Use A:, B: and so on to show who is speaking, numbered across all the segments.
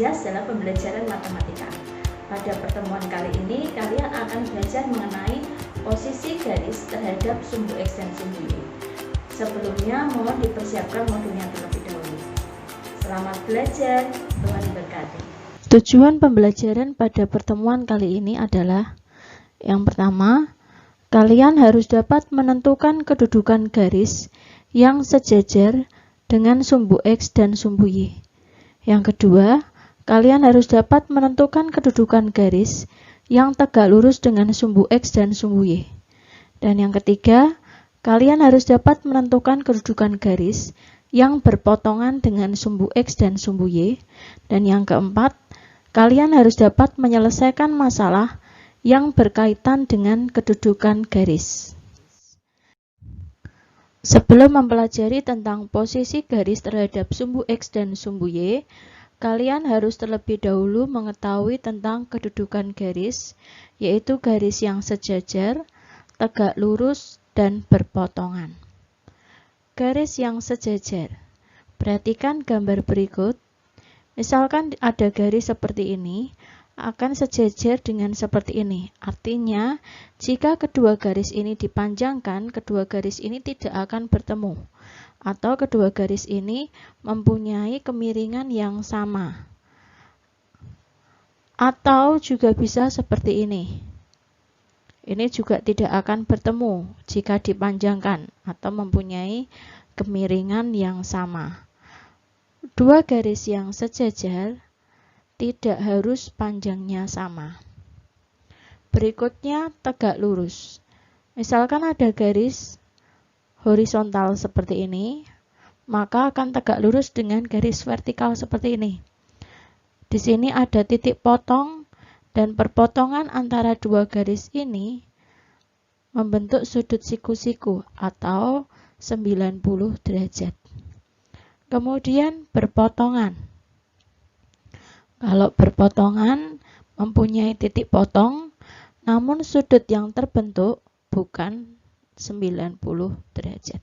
A: antusias dalam pembelajaran matematika. Pada pertemuan kali ini, kalian akan belajar mengenai posisi garis terhadap sumbu X dan sumbu Y. Sebelumnya, mohon dipersiapkan modulnya terlebih dahulu. Selamat belajar, Tuhan berkati.
B: Tujuan pembelajaran pada pertemuan kali ini adalah: yang pertama, kalian harus dapat menentukan kedudukan garis yang sejajar dengan sumbu X dan sumbu Y. Yang kedua, kalian harus dapat menentukan kedudukan garis yang tegak lurus dengan sumbu X dan sumbu Y. Dan yang ketiga, kalian harus dapat menentukan kedudukan garis yang berpotongan dengan sumbu X dan sumbu Y. Dan yang keempat, kalian harus dapat menyelesaikan masalah yang berkaitan dengan kedudukan garis. Sebelum mempelajari tentang posisi garis terhadap sumbu X dan sumbu Y, kalian harus terlebih dahulu mengetahui tentang kedudukan garis, yaitu garis yang sejajar, tegak lurus, dan berpotongan. Garis yang sejajar. Perhatikan gambar berikut. Misalkan ada garis seperti ini, akan sejajar dengan seperti ini. Artinya, jika kedua garis ini dipanjangkan, kedua garis ini tidak akan bertemu. Atau kedua garis ini mempunyai kemiringan yang sama. Atau juga bisa seperti ini. Ini juga tidak akan bertemu jika dipanjangkan atau mempunyai kemiringan yang sama. Dua garis yang sejajar tidak harus panjangnya sama. Berikutnya, tegak lurus. Misalkan ada garis horizontal seperti ini, maka akan tegak lurus dengan garis vertikal seperti ini. Di sini ada titik potong dan perpotongan antara dua garis ini membentuk sudut siku-siku atau 90 derajat. Kemudian berpotongan. Kalau berpotongan mempunyai titik potong, namun sudut yang terbentuk bukan 90 derajat.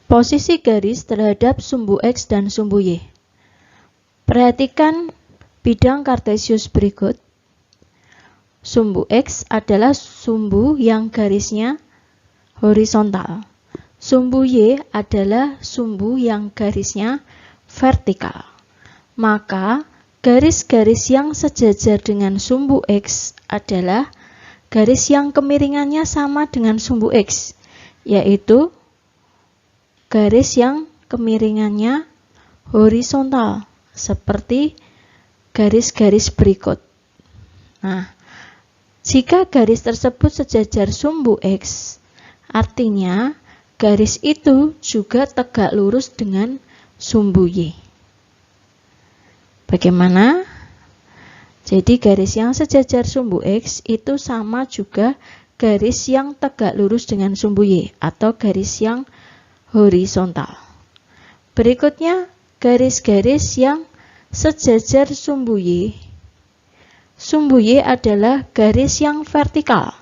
B: Posisi garis terhadap sumbu X dan sumbu Y. Perhatikan bidang kartesius berikut. Sumbu X adalah sumbu yang garisnya horizontal. Sumbu Y adalah sumbu yang garisnya vertikal. Maka, garis-garis yang sejajar dengan sumbu X adalah garis yang kemiringannya sama dengan sumbu X, yaitu garis yang kemiringannya horizontal, seperti garis-garis berikut. Nah, jika garis tersebut sejajar sumbu X, artinya garis itu juga tegak lurus dengan sumbu Y. Bagaimana? Jadi garis yang sejajar sumbu X itu sama juga garis yang tegak lurus dengan sumbu Y atau garis yang horizontal. Berikutnya, garis-garis yang sejajar sumbu Y. Sumbu Y adalah garis yang vertikal.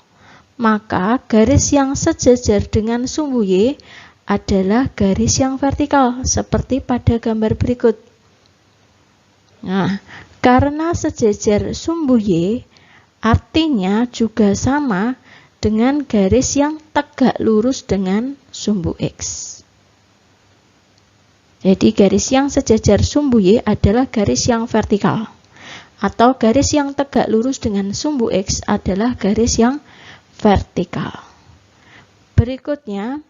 B: Maka garis yang sejajar dengan sumbu Y adalah garis yang vertikal, seperti pada gambar berikut. Nah, karena sejajar sumbu Y, artinya juga sama dengan garis yang tegak lurus dengan sumbu X. Jadi garis yang sejajar sumbu Y adalah garis yang vertikal. Atau garis yang tegak lurus dengan sumbu X adalah garis yang vertikal. Berikutnya,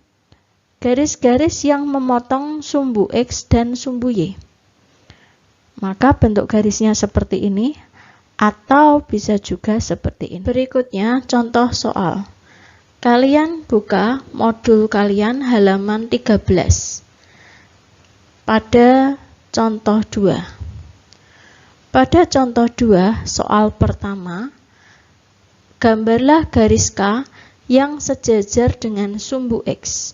B: garis-garis yang memotong sumbu X dan sumbu Y. Maka bentuk garisnya seperti ini, atau bisa juga seperti ini. Berikutnya, contoh soal. Kalian buka modul kalian halaman 13. Pada contoh 2. Pada contoh 2, soal pertama, gambarlah garis K yang sejajar dengan sumbu X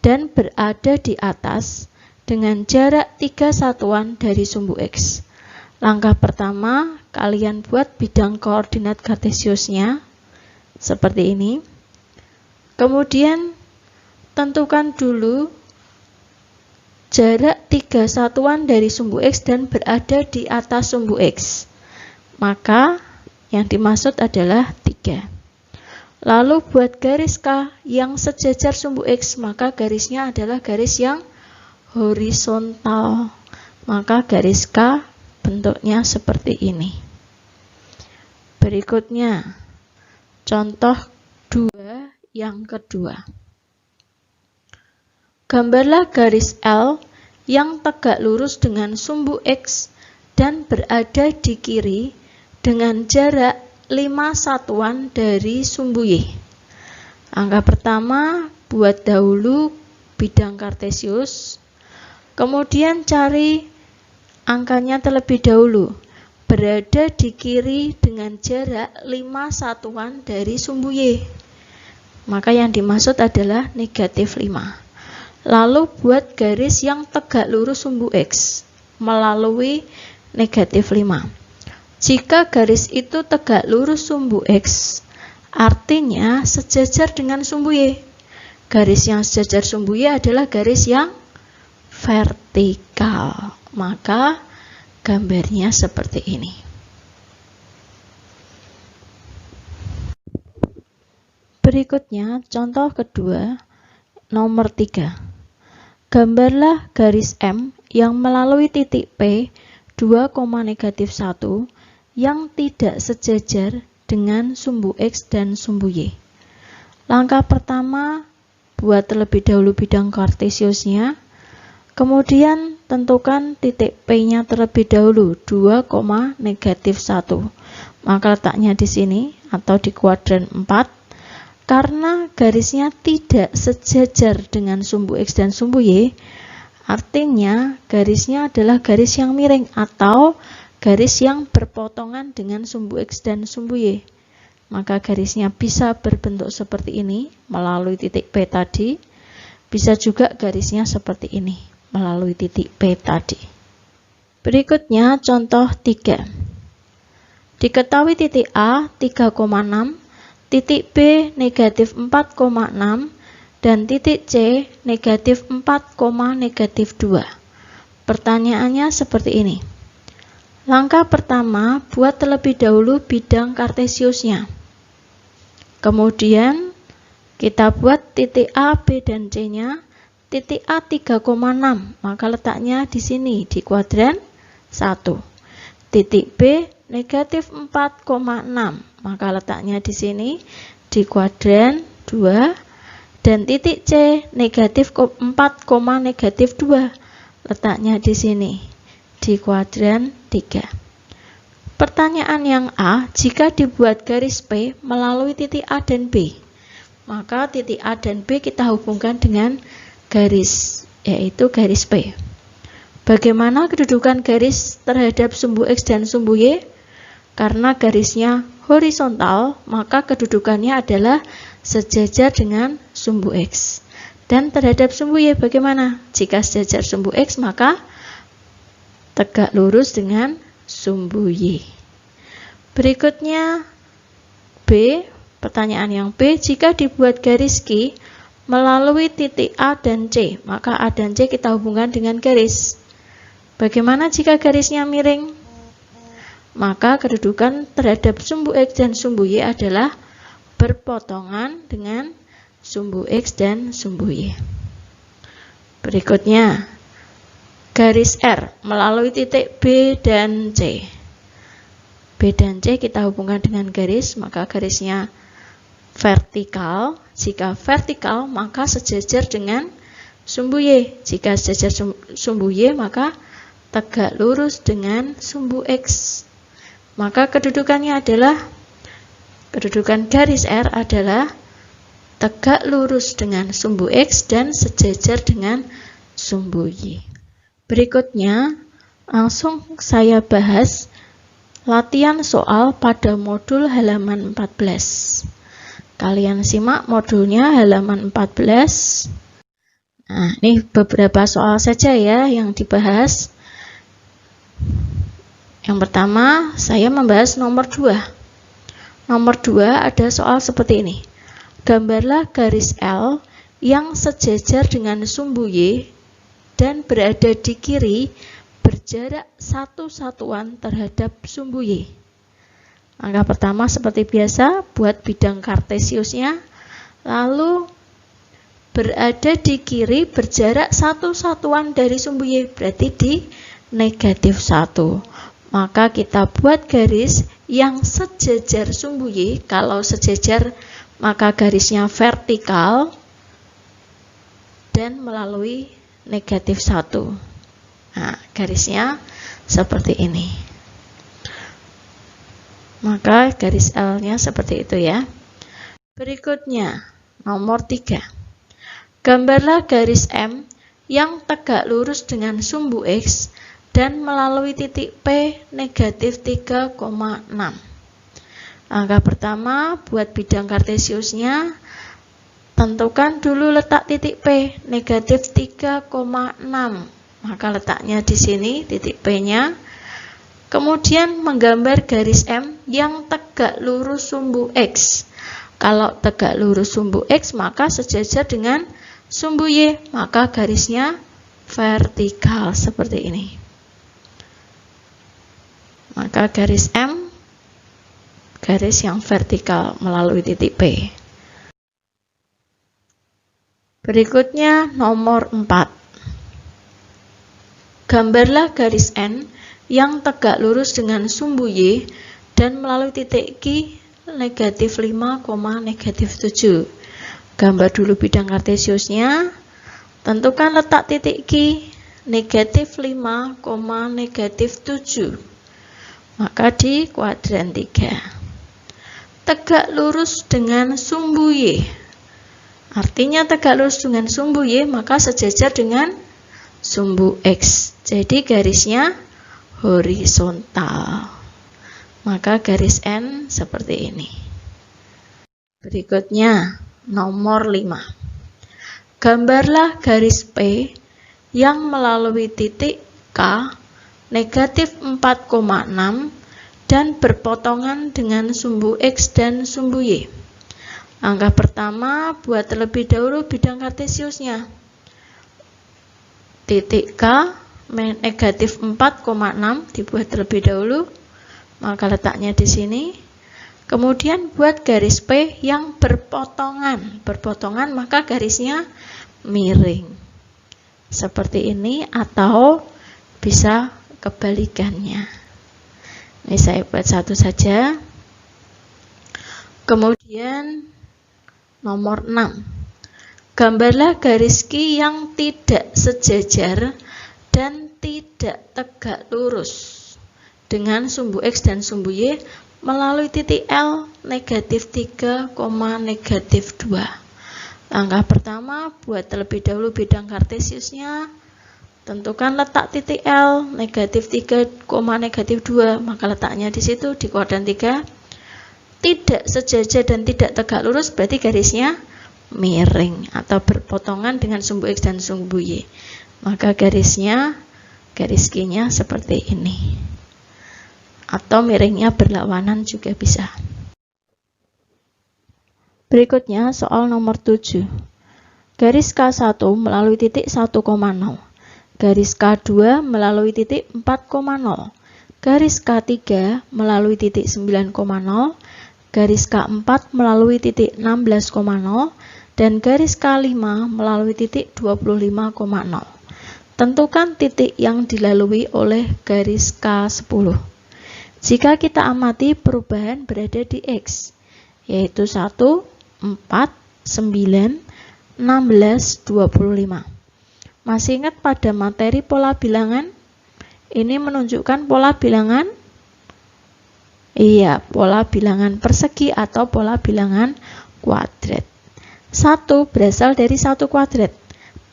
B: dan berada di atas dengan jarak 3 satuan dari sumbu X. Langkah pertama, kalian buat bidang koordinat kartesiusnya seperti ini. Kemudian, tentukan dulu jarak 3 satuan dari sumbu X dan berada di atas sumbu X. Maka yang dimaksud adalah 3. Lalu buat garis K yang sejajar sumbu X, maka garisnya adalah garis yang horizontal. Maka garis K bentuknya seperti ini. Berikutnya, contoh 2 yang kedua. Gambarlah garis L yang tegak lurus dengan sumbu X dan berada di kiri dengan jarak 5 satuan dari sumbu Y. Angka pertama, buat dahulu bidang kartesius, kemudian cari angkanya terlebih dahulu. Berada di kiri dengan jarak 5 satuan dari sumbu Y. Maka yang dimaksud adalah negatif 5. Lalu buat garis yang tegak lurus sumbu X melalui negatif 5. Jika garis itu tegak lurus sumbu X, artinya sejajar dengan sumbu Y. Garis yang sejajar sumbu Y adalah garis yang vertikal. Maka gambarnya seperti ini. Berikutnya, contoh kedua, nomor 3. Gambarlah garis M yang melalui titik P 2,-1 yang tidak sejajar dengan sumbu X dan sumbu Y. Langkah pertama, buat terlebih dahulu bidang kartesiusnya, kemudian tentukan titik P-nya terlebih dahulu 2,-1. Maka letaknya di sini atau di kuadran 4. Karena garisnya tidak sejajar dengan sumbu X dan sumbu Y, artinya garisnya adalah garis yang miring atau garis yang berpotongan dengan sumbu X dan sumbu Y. Maka garisnya bisa berbentuk seperti ini melalui titik P tadi, bisa juga garisnya seperti ini melalui titik P tadi. Berikutnya contoh 3. Diketahui titik A 3,6, titik B negatif 4,6 dan titik C negatif 4,-2. Pertanyaannya seperti ini. Langkah pertama, buat terlebih dahulu bidang kartesiusnya. Kemudian kita buat titik A, B, dan C-nya. Titik A 3,6, maka letaknya di sini di kuadran 1. Titik B negatif 4,6. Maka letaknya di sini di kuadran 2 dan titik C negatif 4,-2. Letaknya di sini di kuadran 3. Pertanyaan yang A, jika dibuat garis P melalui titik A dan B, maka titik A dan B kita hubungkan dengan garis, yaitu garis P. Bagaimana kedudukan garis terhadap sumbu X dan sumbu Y? Karena garisnya horizontal, maka kedudukannya adalah sejajar dengan sumbu X. Dan terhadap sumbu Y bagaimana? Jika sejajar sumbu X, maka tegak lurus dengan sumbu Y. Berikutnya B, pertanyaan yang B, jika dibuat garis Q melalui titik A dan C, maka A dan C kita hubungkan dengan garis. Bagaimana jika garisnya miring? Maka kedudukan terhadap sumbu X dan sumbu Y adalah berpotongan dengan sumbu X dan sumbu Y. Berikutnya, garis R melalui titik B dan C. B dan C kita hubungkan dengan garis, maka garisnya vertikal. Jika vertikal, maka sejajar dengan sumbu Y. Jika sejajar sumbu Y, maka tegak lurus dengan sumbu X. Maka kedudukan garis R adalah tegak lurus dengan sumbu X dan sejajar dengan sumbu Y. Berikutnya, langsung saya bahas latihan soal pada modul halaman 14. Kalian simak modulnya halaman 14. Nah, ini beberapa soal saja ya yang dibahas. Yang pertama, saya membahas nomor 2. Nomor 2 ada soal seperti ini. Gambarlah garis L yang sejajar dengan sumbu Y dan berada di kiri berjarak 1 satuan terhadap sumbu Y. Langkah pertama seperti biasa, buat bidang kartesiusnya, lalu berada di kiri berjarak 1 satuan dari sumbu Y, berarti di negatif 1. Maka kita buat garis yang sejajar sumbu Y. Kalau sejajar maka garisnya vertikal dan melalui negatif 1. Nah, garisnya seperti ini. Maka garis L-nya seperti itu ya. Berikutnya, nomor 3. Gambarlah garis M yang tegak lurus dengan sumbu X dan melalui titik P negatif 3,6. Langkah pertama, buat bidang kartesiusnya, tentukan dulu letak titik P negatif 3,6. Maka letaknya di sini titik P-nya. Kemudian menggambar garis M yang tegak lurus sumbu X. Kalau tegak lurus sumbu X maka sejajar dengan sumbu Y, maka garisnya vertikal seperti ini. Maka garis M, garis yang vertikal melalui titik P. Berikutnya nomor 4. Gambarlah garis N yang tegak lurus dengan sumbu Y dan melalui titik Q negatif 5, negatif 7. Gambar dulu bidang kartesiusnya, tentukan letak titik Q negatif 5, negatif 7. Maka di kuadran 3. Tegak lurus dengan sumbu Y. Artinya tegak lurus dengan sumbu Y maka sejajar dengan sumbu X. Jadi garisnya horizontal. Maka garis N seperti ini. Berikutnya nomor 5. Gambarlah garis P yang melalui titik K negatif 4,6 dan berpotongan dengan sumbu X dan sumbu Y. Langkah pertama, buat terlebih dahulu bidang kartesiusnya. Titik K negatif 4,6 dibuat terlebih dahulu, maka letaknya di sini. Kemudian buat garis P yang berpotongan. Berpotongan maka garisnya miring. Seperti ini atau bisa kebalikannya. Ini saya buat satu saja. Kemudian nomor 6. Gambarlah garis Q yang tidak sejajar dan tidak tegak lurus dengan sumbu X dan sumbu Y melalui titik L negatif 3, negatif 2. Langkah pertama, buat terlebih dahulu bidang kartesiusnya. Tentukan letak titik L negatif 3, negatif 2. Maka letaknya di situ di kuadran 3. Tidak sejajar dan tidak tegak lurus berarti garisnya miring atau berpotongan dengan sumbu X dan sumbu Y. Maka garis Q-nya seperti ini. Atau miringnya berlawanan juga bisa. Berikutnya soal nomor 7. Garis K1 melalui titik 1,0. Garis K2 melalui titik 4,0. Garis K3 melalui titik 9,0. Garis K4 melalui titik 16,0. Dan garis K5 melalui titik 25,0. Tentukan titik yang dilalui oleh garis K10. Jika kita amati perubahan berada di X, yaitu 1, 4, 9, 16, 25. Masih ingat pada materi pola bilangan? Ini menunjukkan pola bilangan? Iya, pola bilangan persegi atau pola bilangan kuadrat. 1 berasal dari 1 kuadrat.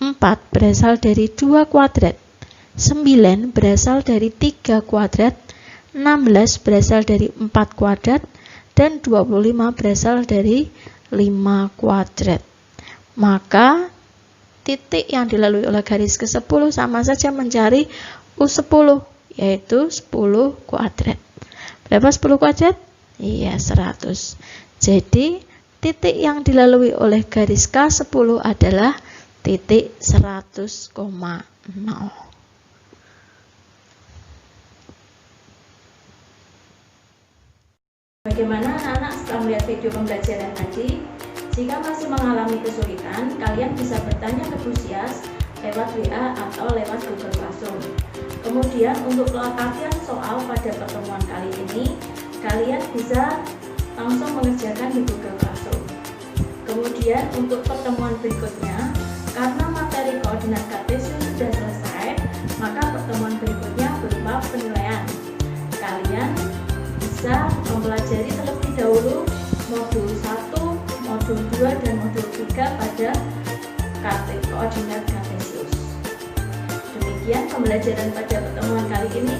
B: 4 berasal dari 2 kuadrat. 9 berasal dari 3 kuadrat. 16 berasal dari 4 kuadrat. Dan 25 berasal dari 5 kuadrat. Maka titik yang dilalui oleh garis ke-10 sama saja mencari U10, yaitu 10 kuadrat. Berapa 10 kuadrat? Iya, 100. Jadi, titik yang dilalui oleh garis K10 adalah titik 100,5. 0.
A: Bagaimana anak-anak setelah melihat video pembelajaran tadi? Jika masih mengalami kesulitan, kalian bisa bertanya ke Bu Sias lewat WA atau lewat Google Classroom. Kemudian untuk pelatihan soal pada pertemuan kali ini, kalian bisa langsung mengerjakan di Google Classroom. Kemudian untuk pertemuan berikutnya, karena materi koordinat kartesius sudah selesai, maka pertemuan berikutnya berupa penilaian. Kalian bisa mempelajari terlebih dahulu modul 1, modul 2, dan modul 3 pada koordinat kartesius. Demikian pembelajaran pada pertemuan kali ini.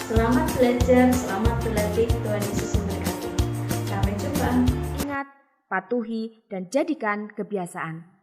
A: Selamat belajar, selamat berlatih. Tuhan Yesus memberkati. Sampai jumpa.
C: Ingat, patuhi dan jadikan kebiasaan.